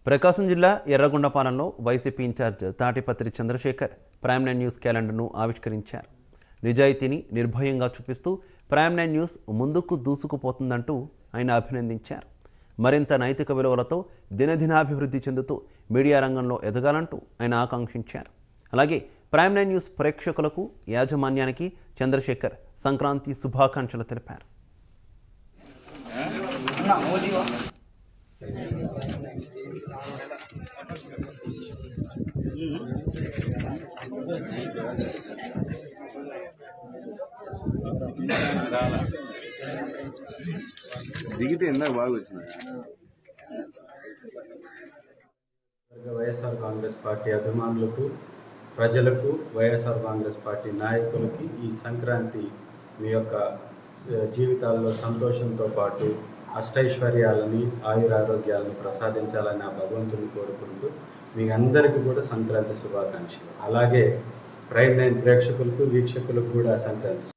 ప్రకాశం జిల్లా ఎర్రగొండపాలెంలో YCP in charge Tatiparthi Chandrasekhar prime 9 news క్యాలెండర్ను ఆవిష్కరించారు. నిజాయితీని నిర్భయంగా చూపిస్తూ ప్రైమ్ 9 న్యూస్ ముందుకు దూసుకుపోతుందంటూ ఆయన అభినందించారు. మరింత నైతిక విలువలతో దినదినాభివృద్ధి చెందుతూ మీడియా రంగంలో ఎదగాలంటూ ఆయన ఆకాంక్షించారు. అలాగే ప్రైమ్ 9 న్యూస్ ప్రేక్షకులకు యాజమాన్యానికి చంద్రశేఖర్ సంక్రాంతి శుభాకాంక్షలు తెలిపారు. దిగితే ఇందాక బాగా వచ్చింది. వైఎస్ఆర్ కాంగ్రెస్ పార్టీ అభిమానులకు, ప్రజలకు, వైఎస్ఆర్ కాంగ్రెస్ పార్టీ నాయకులకి ఈ సంక్రాంతి మీ యొక్క జీవితాల్లో సంతోషంతో పాటు అష్టైశ్వర్యాలని, ఆయురారోగ్యాలను ప్రసాదించాలని ఆ భగవంతుని కోరుకుంటూ మీ అందరికీ కూడా సంక్రాంతి శుభాకాంక్షలు. అలాగే ప్రైమ్ 9 ప్రేక్షకులకు, వీక్షకులకు కూడా సంక్రాంతి